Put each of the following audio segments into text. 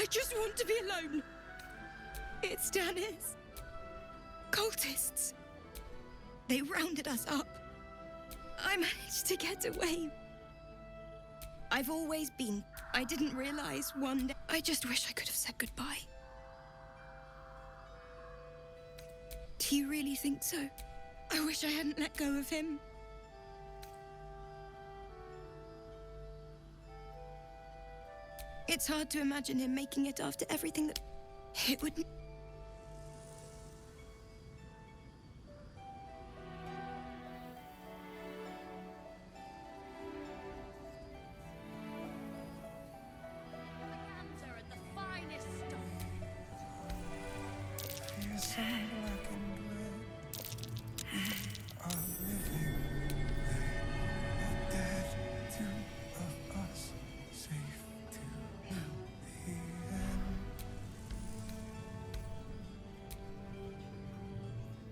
I just want to be alone. It's Dennis. Cultists. They rounded us up. I managed to get away. I've always been. I didn't realize one day. I just wish I could have said goodbye. Do you really think so? I wish I hadn't let go of him. It's hard to imagine him making it after everything that... It would...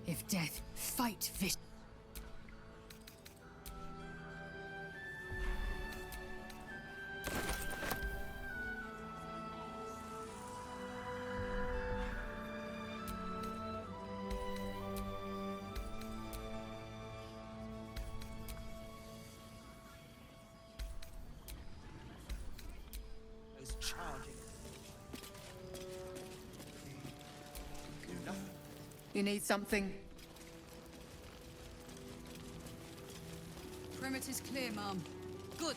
If death, fight fish. Charging. You need something? Perimeter's clear, Mum. Good.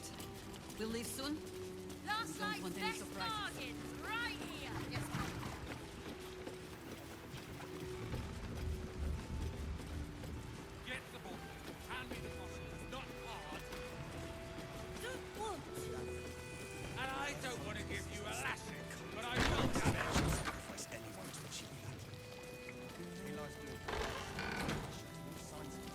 We'll leave soon. Last Don't night's want any best surprises. bargains, right here. Yes, Mum. Get the book. Hand me the bottle. It's not hard. Don't want to. And I don't want to give you a lashing, but I will have it. Sacrifice anyone to achieve that. Realize good. Signs of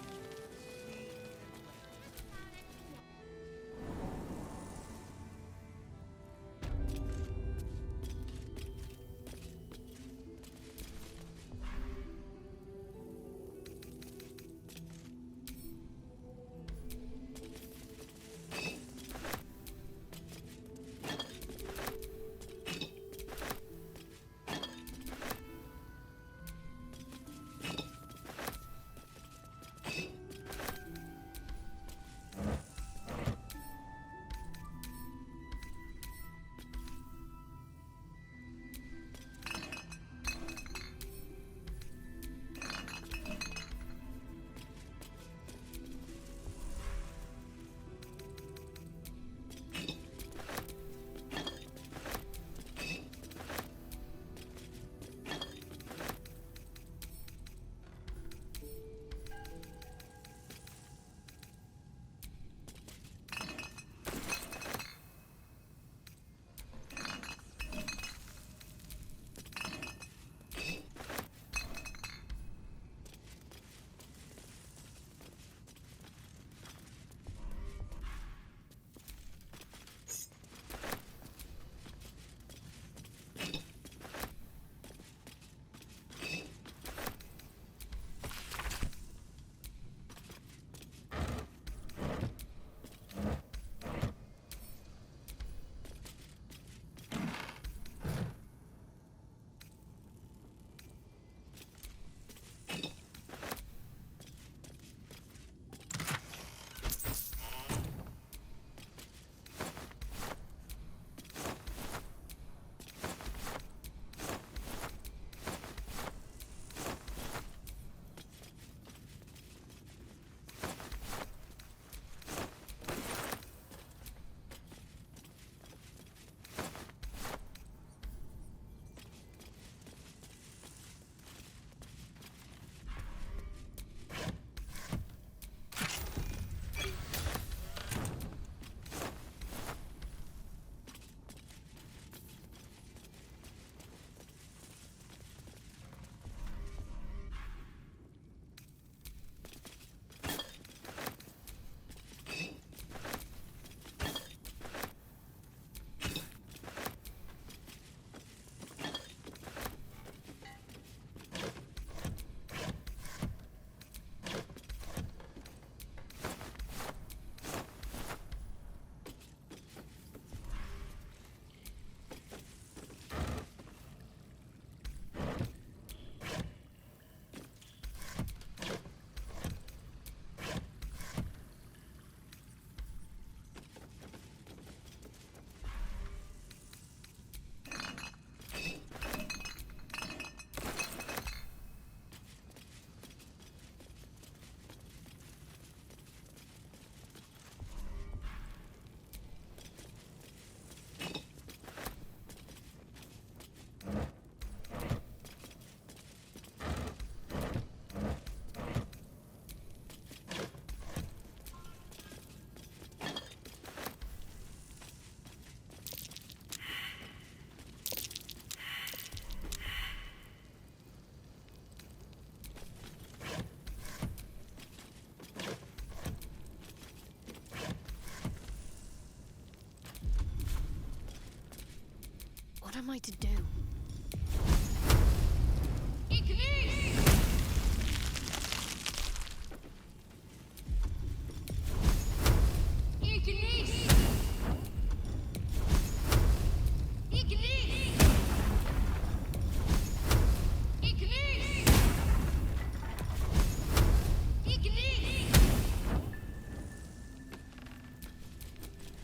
am I to do?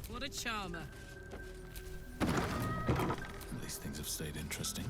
What a charmer. At least things have stayed interesting.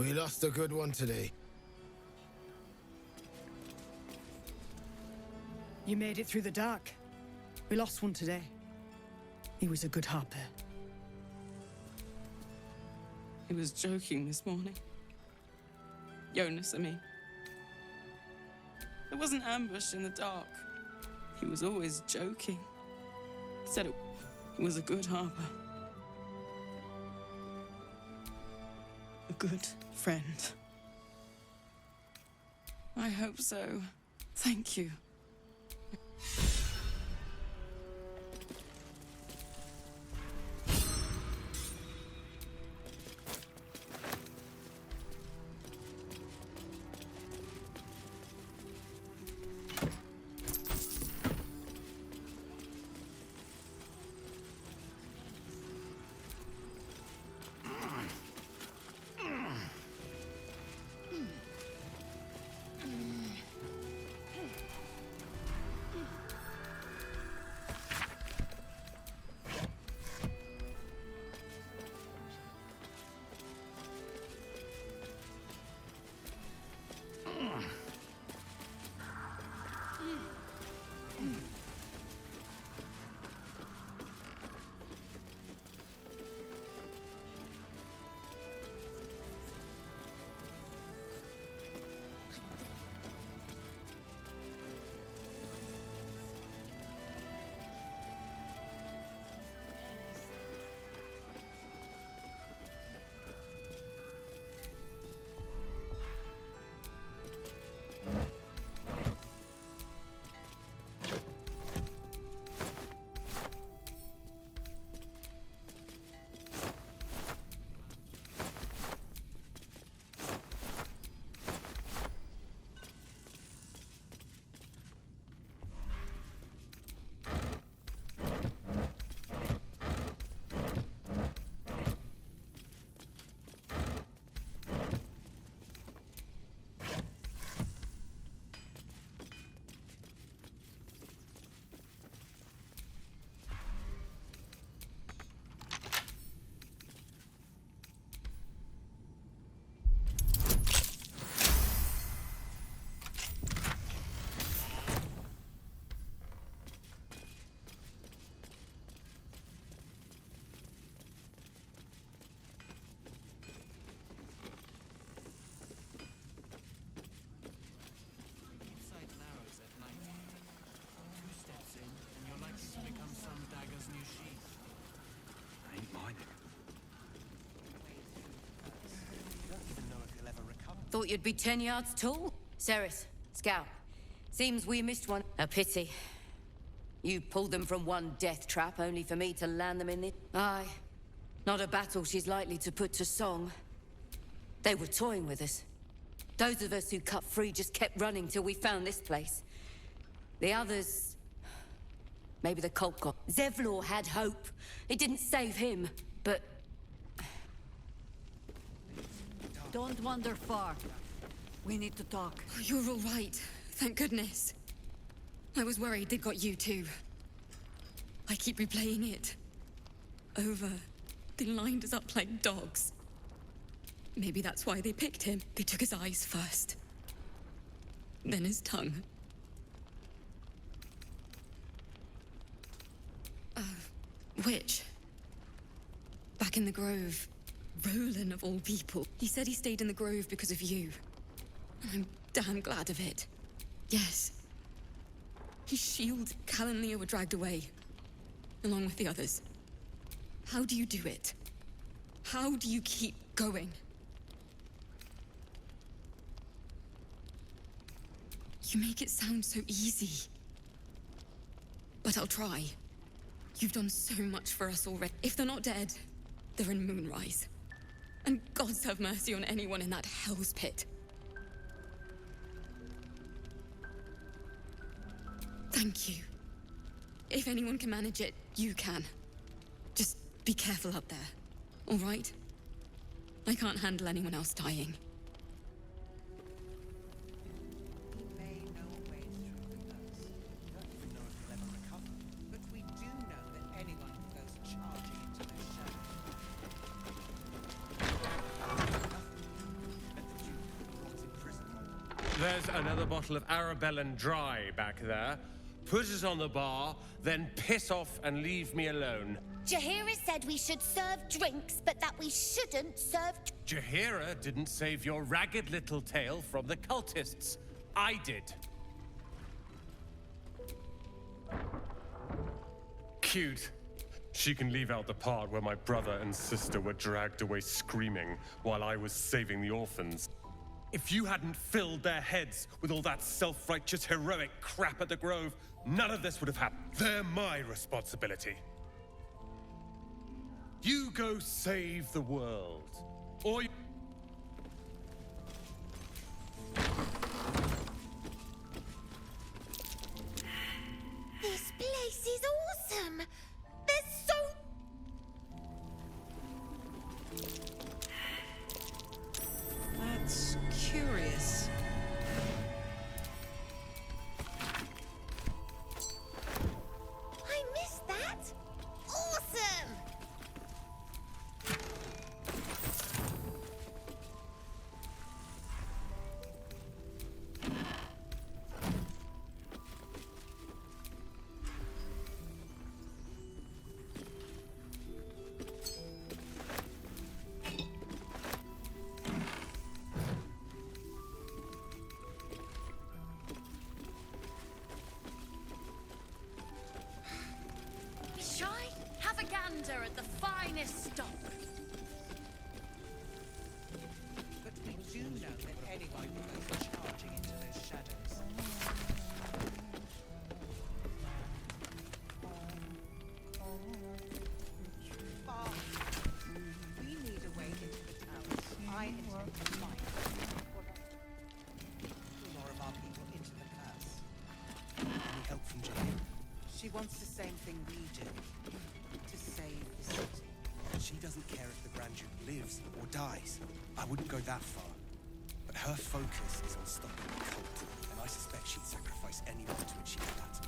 We lost a good one today. You made it through the dark. We lost one today. He was a good harper. He was joking this morning. Jonas, I mean. It wasn't ambushed in the dark. He was always joking. He said it was a good harper. A good friend. I hope so. Thank you. Thought you'd be 10 yards tall. Ceres, Scout. Seems we missed one. A pity. You pulled them from one death trap, only for me to land them in it. Aye. Not a battle she's likely to put to song. They were toying with us. Those of us who cut free just kept running till we found this place. The others... maybe the cult got... Zevlor had hope. It didn't save him, but... Don't wander far. We need to talk. You're all right. Thank goodness. I was worried they'd got you too. I keep replaying it. Over. They lined us up like dogs. Maybe that's why they picked him. They took his eyes first. Then his tongue. Which? Back in the Grove. Roland, of all people. He said he stayed in the Grove because of you. And I'm damn glad of it. Yes. His shield, Cal and Leo were dragged away. Along with the others. How do you do it? How do you keep going? You make it sound so easy. But I'll try. You've done so much for us already. If they're not dead, they're in Moonrise. And gods have mercy on anyone in that hell's pit. Thank you. If anyone can manage it, you can. Just be careful up there, all right? I can't handle anyone else dying. We may know a way through the curse. We don't even know if we'll ever recover. But we do know that anyone who goes charging into those shadows... Let the Duke rot in prison. There's another bottle of Arabellan Dry back there. Put it on the bar, then piss off and leave me alone. Jaheira said we should serve drinks, but that we shouldn't serve... Jaheira didn't save your ragged little tail from the cultists. I did. Cute. She can leave out the part where my brother and sister were dragged away screaming while I was saving the orphans. If you hadn't filled their heads with all that self-righteous heroic crap at the Grove, none of this would have happened. They're my responsibility. You go save the world. Or... This place is awesome! There's so... That's curious. I missed that! Awesome! Have a gander at the finest stock. But we do know that anyone who goes charging into those shadows... We need a way into the towers. I intend to find more of our people into the curse. Any help from Jane? She wants the same thing we do. To save the city. She doesn't care if the Grand Duke lives or dies. I wouldn't go that far. But her focus is on stopping the cult, and I suspect she'd sacrifice anyone to achieve that.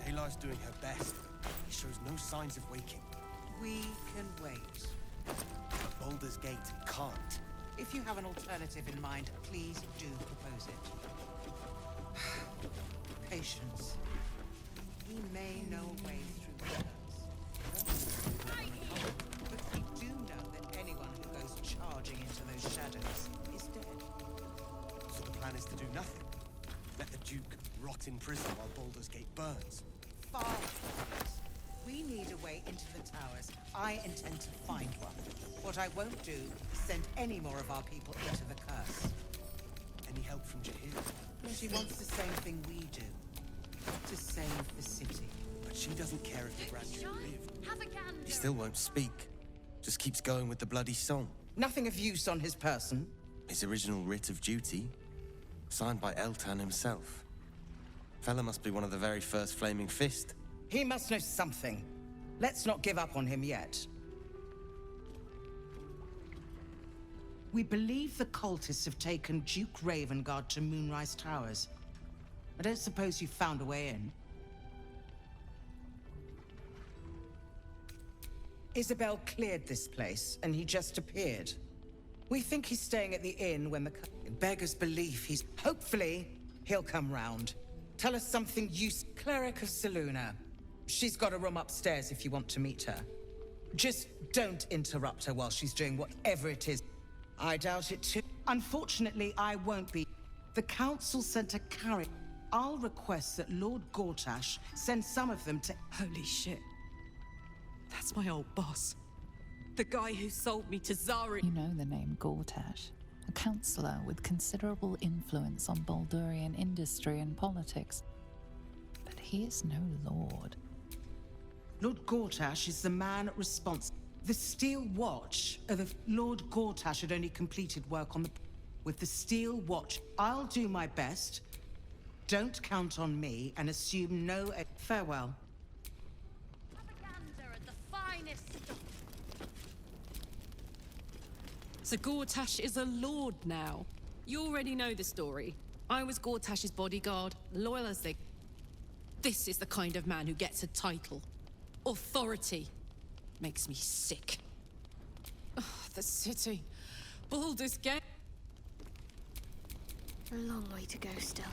Taylor's doing her best, but he shows no signs of waking. We can wait. But Baldur's Gate can't. If you have an alternative in mind, please do propose it. Patience. We may know a way through the curse. But we do know that anyone who goes charging into those shadows is dead. So the plan is to do nothing. Let the Duke rot in prison while Baldur's Gate burns. Far from this. We need a way into the towers. I intend to find one. What I won't do is send any more of our people into the curse. Any help from Jahir? She wants the same thing we do. To save the city. But she doesn't care if the Grand Duke lived. Have a gander. He still won't speak. Just keeps going with the bloody song. Nothing of use on his person. His original writ of duty, signed by Eltan himself. Fella must be one of the very first Flaming Fist. He must know something. Let's not give up on him yet. We believe the cultists have taken Duke Ravengard to Moonrise Towers. I don't suppose you found a way in. Isabel cleared this place, and he just appeared. We think he's staying at the inn when the beggars believe he's... Hopefully, he'll come round. Tell us something Cleric of Selûne. She's got a room upstairs if you want to meet her. Just don't interrupt her while she's doing whatever it is. I doubt it too. Unfortunately, I won't be. The council sent a carrier. I'll request that Lord Gortash send some of them to... Holy shit. That's my old boss. The guy who sold me to Zari. You know the name Gortash, a councillor with considerable influence on Baldurian industry and politics. But he is no lord. Lord Gortash is the man responsible. The Steel Watch Lord Gortash had only completed work on the... With the Steel Watch, I'll do my best. Don't count on me and assume no... Farewell. Propaganda at the finest stuff. So Gortash is a lord now. You already know the story. I was Gortash's bodyguard, loyal as they... This is the kind of man who gets a title. Authority. Makes me sick. Oh, the city. Baldur's Gate. A long way to go still.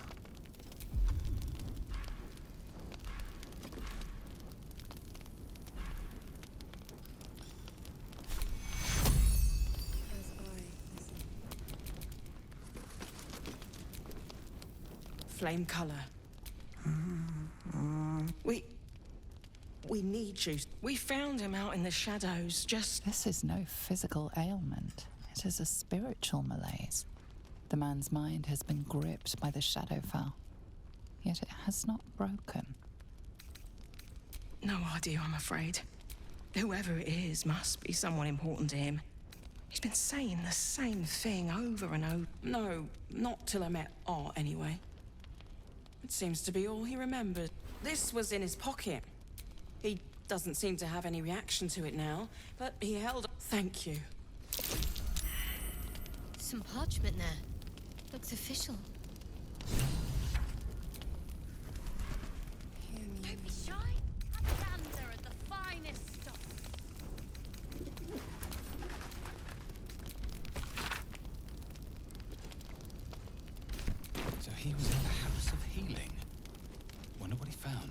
Flame color. We need you. We found him out in the shadows, just... This is no physical ailment. It is a spiritual malaise. The man's mind has been gripped by the Shadowfell, yet it has not broken. No idea, I'm afraid. Whoever it is must be someone important to him. He's been saying the same thing over and over. No, not till I met Art, anyway. It seems to be all he remembered. This was in his pocket. He doesn't seem to have any reaction to it now, but he held... Thank you. Some parchment there. Looks official. Don't be shy. Propaganda at the finest stuff. So he was in the House of Healing. Wonder what he found.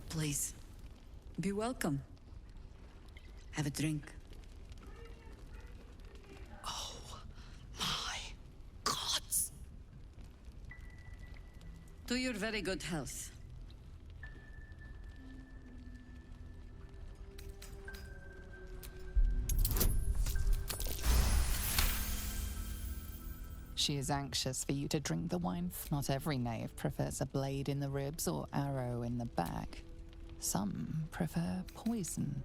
Please, be welcome. Have a drink. Oh, my gods. To your very good health. She is anxious for you to drink the wine. Not every knave prefers a blade in the ribs or arrow in the back. Some prefer poison.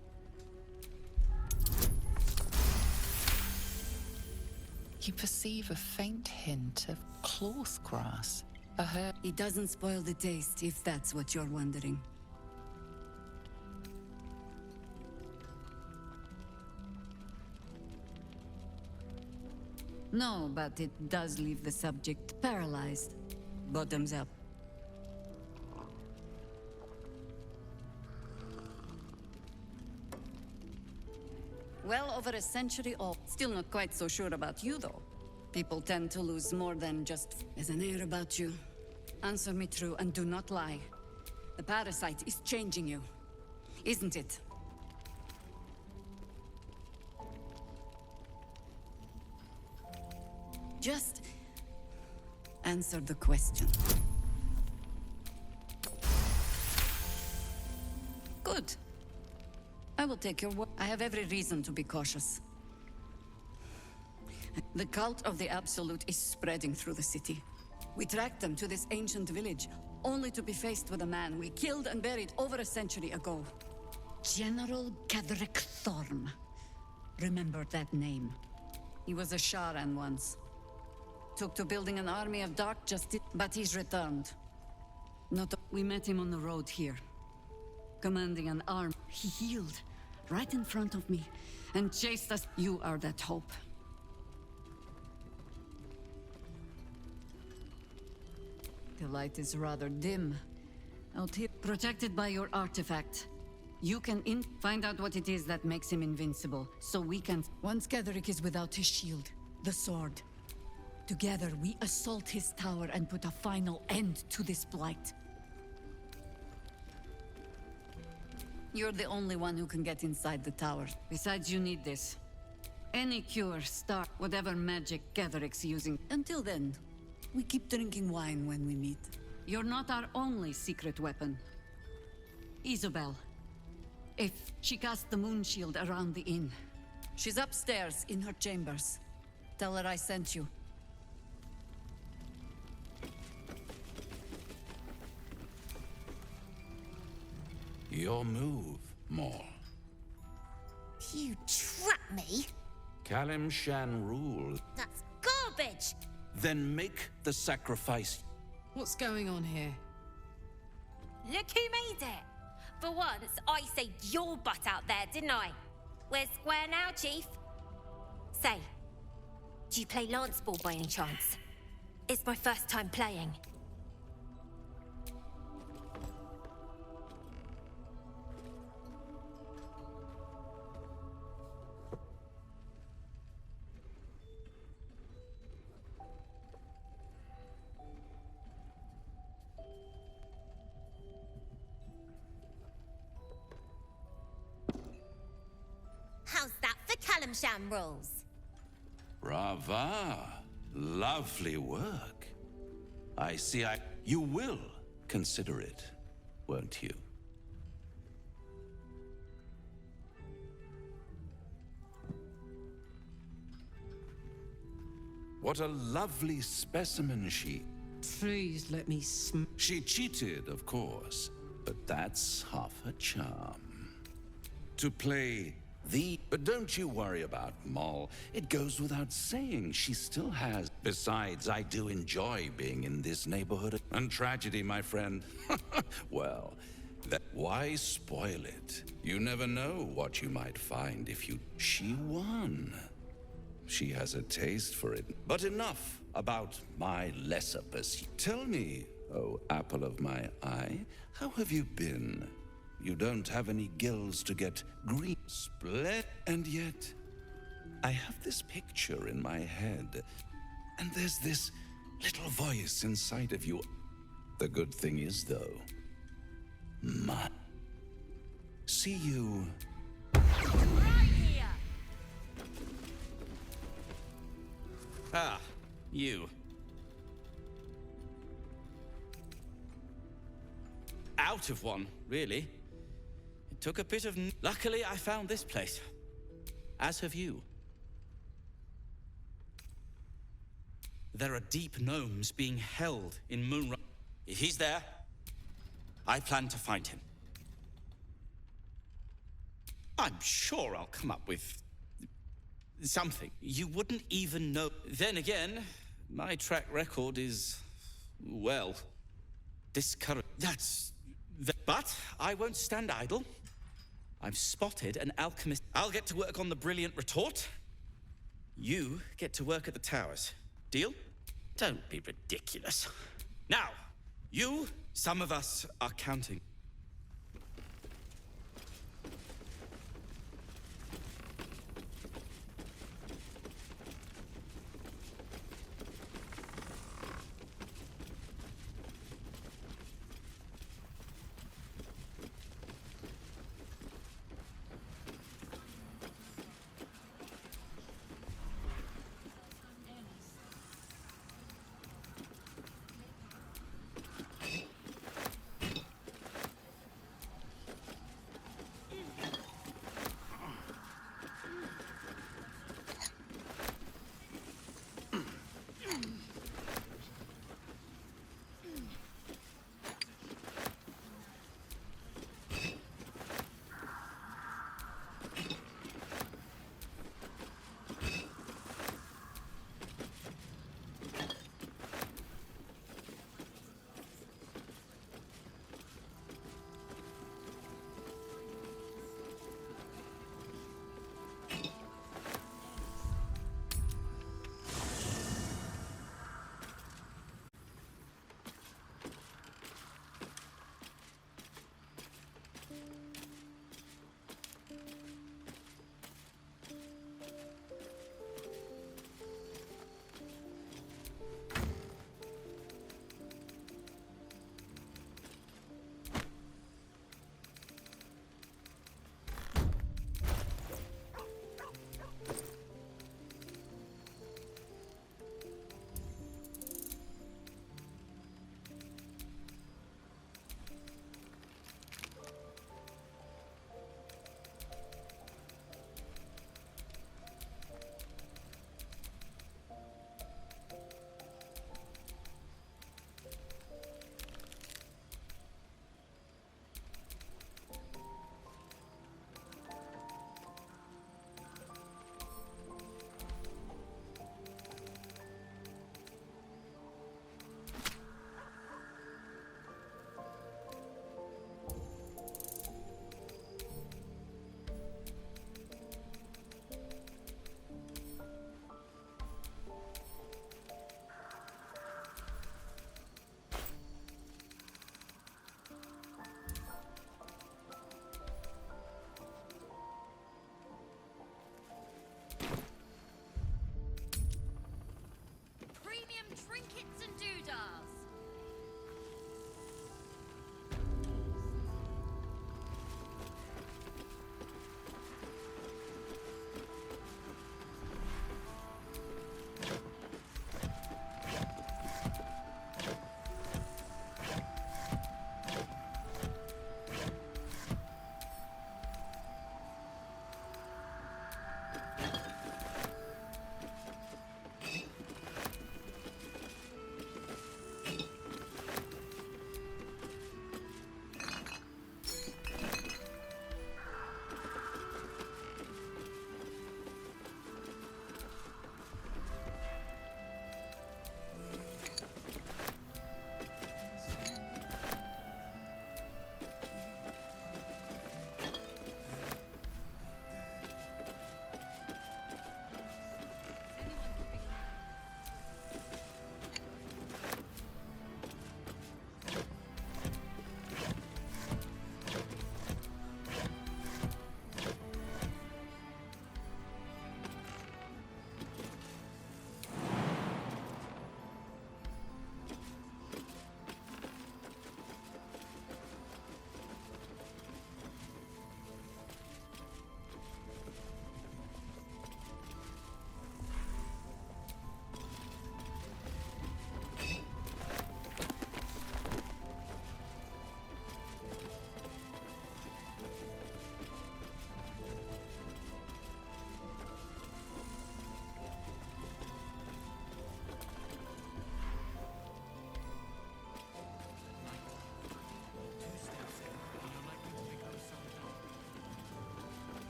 You perceive a faint hint of cloth grass, a herb. It doesn't spoil the taste, if that's what you're wondering. No, but it does leave the subject paralyzed. Bottoms up. Well over a century old. Still not quite so sure about you, though. People tend to lose more than just... There's an air about you. Answer me true and do not lie. The parasite is changing you, isn't it? Just answer the question. Good. I will take your word. I have every reason to be cautious. The cult of the Absolute is spreading through the city. We tracked them to this ancient village, only to be faced with a man we killed and buried over a century ago. General Ketherick Thorm. Remember that name. He was a Sharan once. Took to building an army of dark justice, but he's returned. We met him on the road here, commanding an army. He healed right in front of me and chased us. You are that hope. The light is rather dim out here, protected by your artifact. You can find out what it is that makes him invincible, so we can. Once Ketherick is without his shield, the sword. Together, we assault his tower and put a final end to this blight. You're the only one who can get inside the tower. Besides, you need this. Any cure, start, whatever magic Ketherick's using. Until then, we keep drinking wine when we meet. You're not our only secret weapon. Isobel. If she cast the moon shield around the inn. She's upstairs in her chambers. Tell her I sent you. Your move, Maul. You trap me? Kalimshan rule. That's garbage! Then make the sacrifice. What's going on here? Look who made it! For once, I saved your butt out there, didn't I? We're square now, Chief. Say, do you play lance ball by any chance? It's my first time playing. How's that for Kalimshan rules? Brava. Lovely work. I see you will consider it, won't you? What a lovely specimen she... Please let me She cheated, of course, but that's half her charm. To play But don't you worry about Moll. It goes without saying she still has. Besides, I do enjoy being in this neighborhood. And tragedy, my friend. Well, why spoil it? You never know what you might find if you... She won. She has a taste for it. But enough about my lesser pursuit. Tell me, oh apple of my eye, how have you been? You don't have any gills to get green. Split. And yet, I have this picture in my head. And there's this little voice inside of you. The good thing is, though, see you... Right here! Ah, you. Out of one, really. It took a bit of... Luckily, I found this place. As have you. There are deep gnomes being held in Moonrise. If he's there, I plan to find him. I'm sure I'll come up with... something. You wouldn't even know. Then again, my track record is... well... discouraging. But I won't stand idle. I've spotted an alchemist. I'll get to work on the brilliant retort. You get to work at the towers. Deal? Don't be ridiculous. Now, some of us are counting.